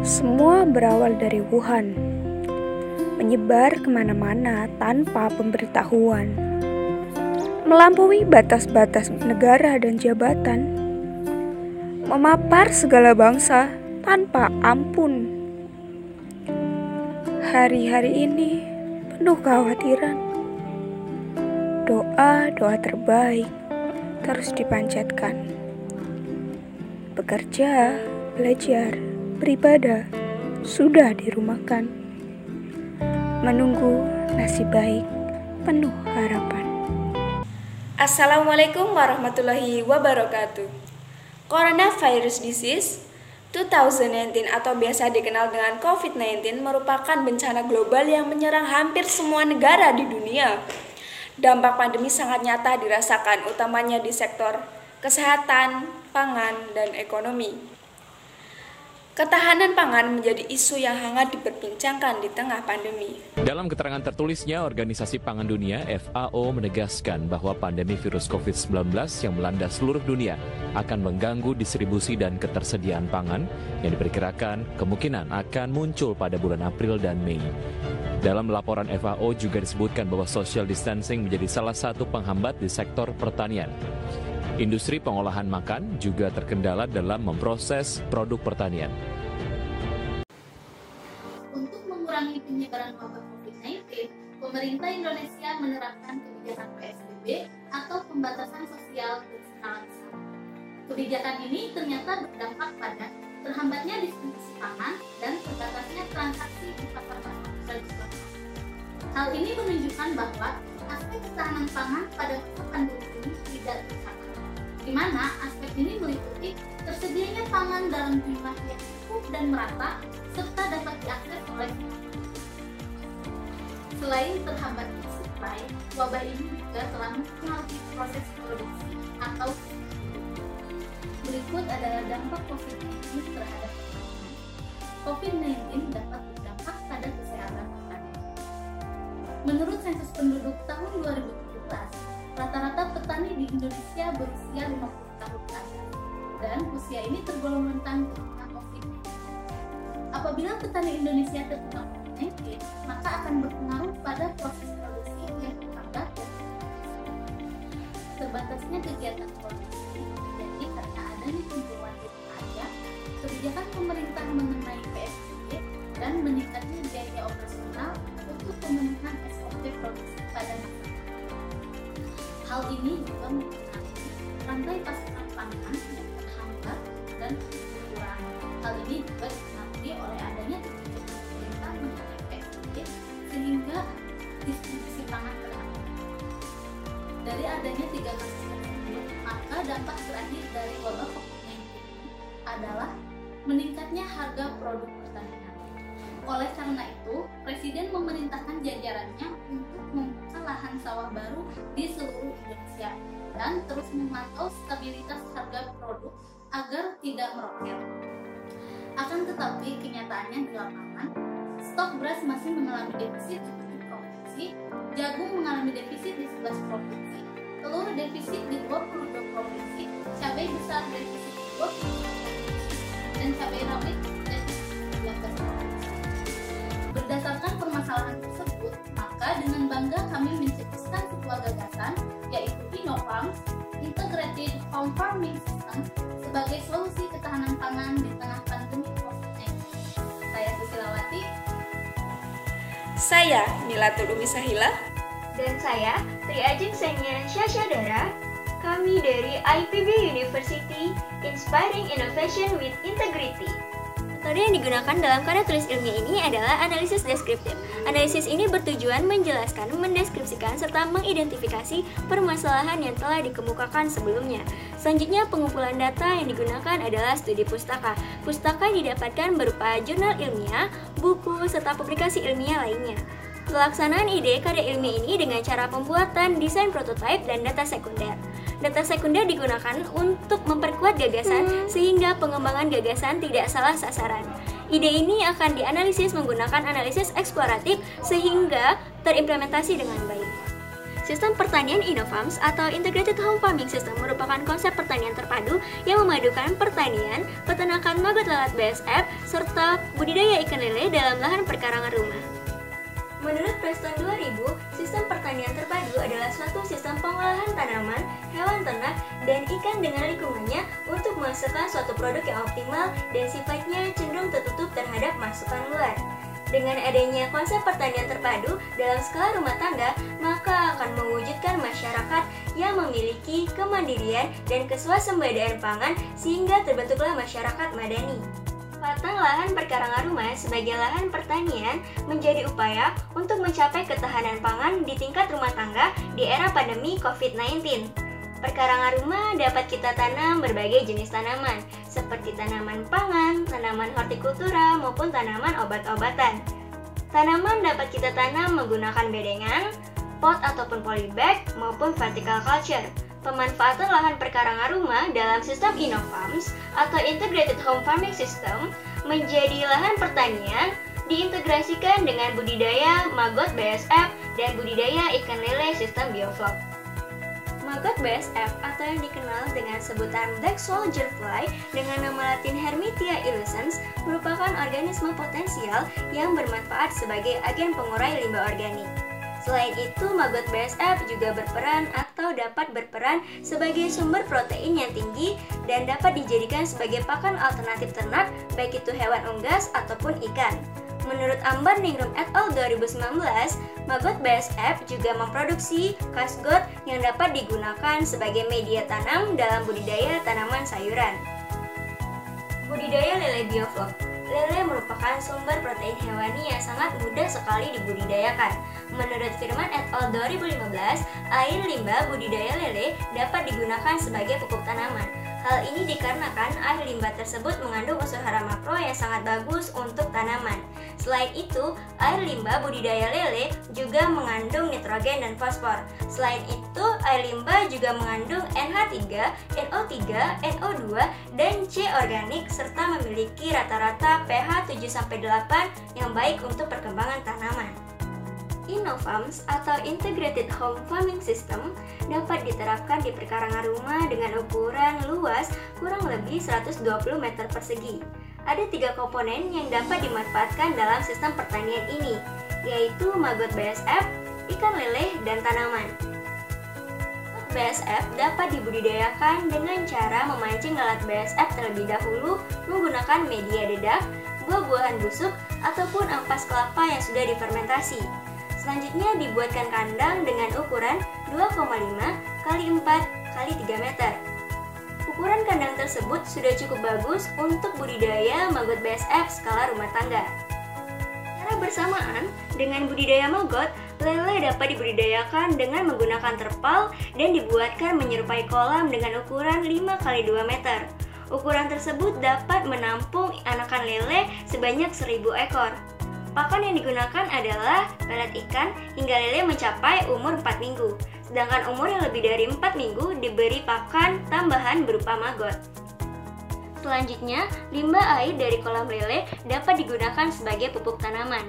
Semua berawal dari Wuhan, menyebar kemana-mana tanpa pemberitahuan, melampaui batas-batas negara dan jabatan, memapar segala bangsa tanpa ampun. Hari-hari ini penuh kekhawatiran. Doa-doa terbaik terus dipanjatkan. Bekerja, belajar, beribadah sudah dirumahkan. Menunggu nasib baik penuh harapan. Assalamualaikum warahmatullahi wabarakatuh. Coronavirus disease 2019 atau biasa dikenal dengan COVID-19 merupakan bencana global yang menyerang hampir semua negara di dunia. Dampak pandemi sangat nyata dirasakan, utamanya di sektor kesehatan, pangan, dan ekonomi. Ketahanan pangan menjadi isu yang hangat diperbincangkan di tengah pandemi. Dalam keterangan tertulisnya, Organisasi Pangan Dunia (FAO) menegaskan bahwa pandemi virus COVID-19 yang melanda seluruh dunia akan mengganggu distribusi dan ketersediaan pangan yang diperkirakan kemungkinan akan muncul pada bulan April dan Mei. Dalam laporan FAO juga disebutkan bahwa social distancing menjadi salah satu penghambat di sektor pertanian. Industri pengolahan makan juga terkendala dalam memproses produk pertanian. Untuk mengurangi penyebaran wabah COVID-19, pemerintah Indonesia menerapkan kebijakan PSBB atau pembatasan sosial berskala besar. Kebijakan ini ternyata berdampak pada terhambatnya distribusi pangan dan terbatasnya transaksi di pasar-pasar tradisional. Hal ini menunjukkan bahwa aspek ketahanan pangan pada masa pandemi ini tidak tercapai, di mana aspek ini meliputi tersedianya pangan dalam jumlah yang cukup dan merata serta dapat diakses oleh semua. Selain terhambatnya supply, wabah ini juga telah mempengaruhi proses produksi atau berikut adalah dampak COVID-19 terhadap pertanian. COVID-19 dapat berdampak pada kesehatan petani. Menurut sensus penduduk tahun 2017, rata-rata petani di Indonesia berusia 50 tahun ke atas, dan usia ini tergolong rentan terkena COVID-19. Apabila petani Indonesia terkena COVID-19, maka akan berpengaruh pada proses produksi yang terhambat dan terbatasnya kegiatan produksi terjadi karena adanya kunjungan di aja, kebijakan pemerintah mengenai PSBB, dan meningkatnya biaya operasional untuk pemenuhan SOP produksi pada masa. Hal ini juga mempengaruhi rantai pasokan pangan yang terhambat dan berkurang. Hal ini juga dipengaruhi oleh adanya kebijakan pemerintah mengenai PSBB sehingga distribusi pangan terhambat. Dari adanya 3 kasus tersebut, maka dampak terakhir dari wabah COVID-19 adalah meningkatnya harga produk pertanian. Oleh karena itu, Presiden memerintahkan jajarannya untuk membuka lahan sawah baru di seluruh Indonesia dan terus memantau stabilitas harga produk agar tidak meroket. Akan tetapi, kenyataannya di lapangan, stok beras masih mengalami defisit di 7 provinsi, jagung mengalami defisit di 11 provinsi, telur defisit di 22 provinsi, cabai besar defisit di 20 provinsi, dan cabai rawit defisit di 19 provinsi. Berdasarkan permasalahan tersebut, maka dengan bangga kami mencetuskan sebuah gagasan, yaitu InnoFarms, Integrated Farm Farming System, sebagai solusi ketahanan pangan di tengah pandemi COVID-19. Saya Susilawati. Saya Milatul Umi Sahila. Dan saya Tri Ajeng Senya Syasyadara. Kami dari IPB University, Inspiring Innovation with Integrity. Metode yang digunakan dalam karya tulis ilmiah ini adalah analisis deskriptif. Analisis ini bertujuan menjelaskan, mendeskripsikan, serta mengidentifikasi permasalahan yang telah dikemukakan sebelumnya. Selanjutnya, pengumpulan data yang digunakan adalah studi pustaka. Pustaka didapatkan berupa jurnal ilmiah, buku, serta publikasi ilmiah lainnya. Pelaksanaan ide karya ilmiah ini dengan cara pembuatan desain prototipe dan data sekunder. Data sekunder digunakan untuk memperkuat gagasan sehingga pengembangan gagasan tidak salah sasaran. Ide ini akan dianalisis menggunakan analisis eksploratif sehingga terimplementasi dengan baik. Sistem pertanian Innofarms atau Integrated Home Farming System merupakan konsep pertanian terpadu yang memadukan pertanian, peternakan maggot lalat BSF, serta budidaya ikan lele dalam lahan perkarangan rumah. Menurut Preston 2000, sistem pertanian terpadu adalah suatu sistem pengolahan tanaman, hewan ternak, dan ikan dengan lingkungannya untuk menghasilkan suatu produk yang optimal dan sifatnya cenderung tertutup terhadap masukan luar. Dengan adanya konsep pertanian terpadu dalam skala rumah tangga, maka akan mewujudkan masyarakat yang memiliki kemandirian dan keswasembadaan pangan sehingga terbentuklah masyarakat madani. Pemanfaatan lahan perkarangan rumah sebagai lahan pertanian menjadi upaya untuk mencapai ketahanan pangan di tingkat rumah tangga di era pandemi COVID-19. Perkarangan rumah dapat kita tanam berbagai jenis tanaman, seperti tanaman pangan, tanaman hortikultura, maupun tanaman obat-obatan. Tanaman dapat kita tanam menggunakan bedengan, pot ataupun polybag, maupun vertical culture. Pemanfaatan lahan perkarangan rumah dalam sistem Innofarms atau Integrated Home Farming System menjadi lahan pertanian diintegrasikan dengan budidaya maggot BSF dan budidaya ikan lele sistem bioflok. Maggot BSF atau yang dikenal dengan sebutan black soldier fly dengan nama latin Hermitia illucens merupakan organisme potensial yang bermanfaat sebagai agen pengurai limbah organik. Selain itu, maggot BSF juga berperan atau dapat berperan sebagai sumber protein yang tinggi dan dapat dijadikan sebagai pakan alternatif ternak, baik itu hewan unggas ataupun ikan. Menurut Ambar Ningrum et al. 2019, maggot BSF juga memproduksi kasgot yang dapat digunakan sebagai media tanam dalam budidaya tanaman sayuran. Budidaya lele bioflok. Lele merupakan sumber protein hewani yang sangat mudah sekali dibudidayakan. Menurut Firman et al. 2015, air limbah budidaya lele dapat digunakan sebagai pupuk tanaman. Hal ini dikarenakan air limbah tersebut mengandung unsur hara makro yang sangat bagus untuk tanaman. Selain itu, air limbah budidaya lele juga mengandung nitrogen dan fosfor. Selain itu, air limbah juga mengandung NH3, NO3, NO2, dan C organik serta memiliki rata-rata pH 7-8 yang baik untuk perkembangan tanaman. Innofarms atau Integrated Home Farming System dapat diterapkan di perkarangan rumah dengan ukuran luas kurang lebih 120 meter persegi. Ada 3 komponen yang dapat dimanfaatkan dalam sistem pertanian ini, yaitu maggot BSF, ikan lele, dan tanaman. Maggot BSF dapat dibudidayakan dengan cara memancing lalat BSF terlebih dahulu menggunakan media dedak, buah-buahan busuk, ataupun ampas kelapa yang sudah difermentasi. Selanjutnya dibuatkan kandang dengan ukuran 2,5 x 4 x 3 meter. Ukuran kandang tersebut sudah cukup bagus untuk budidaya maggot BSF skala rumah tangga. Secara bersamaan dengan budidaya maggot, lele dapat dibudidayakan dengan menggunakan terpal dan dibuatkan menyerupai kolam dengan ukuran 5 x 2 meter. Ukuran tersebut dapat menampung anakan lele sebanyak 1000 ekor. Pakan yang digunakan adalah pelet ikan hingga lele mencapai umur 4 minggu, sedangkan umur yang lebih dari 4 minggu diberi pakan tambahan berupa maggot. Selanjutnya, limbah air dari kolam lele dapat digunakan sebagai pupuk tanaman.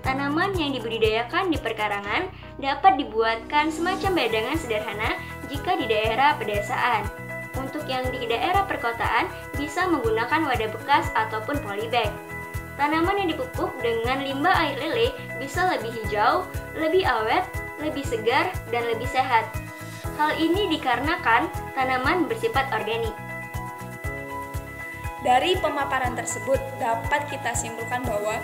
Tanaman yang dibudidayakan di perkarangan dapat dibuatkan semacam badangan sederhana jika di daerah pedesaan. Untuk yang di daerah perkotaan bisa menggunakan wadah bekas ataupun polybag. Tanaman yang dipupuk dengan limbah air lele bisa lebih hijau, lebih awet, lebih segar, dan lebih sehat. Hal ini dikarenakan tanaman bersifat organik. Dari pemaparan tersebut dapat kita simpulkan bahwa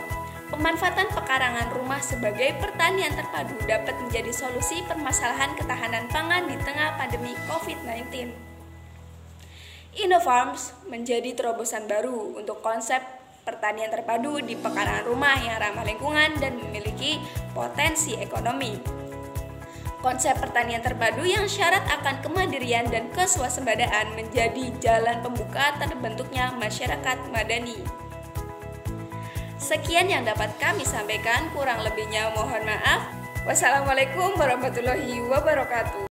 pemanfaatan pekarangan rumah sebagai pertanian terpadu dapat menjadi solusi permasalahan ketahanan pangan di tengah pandemi COVID-19. Innofarms menjadi terobosan baru untuk konsep pertanian terpadu di pekarangan rumah yang ramah lingkungan dan memiliki potensi ekonomi. Konsep pertanian terpadu yang syarat akan kemandirian dan keswasembadaan menjadi jalan pembuka terbentuknya masyarakat madani. Sekian yang dapat kami sampaikan, kurang lebihnya mohon maaf. Wassalamualaikum warahmatullahi wabarakatuh.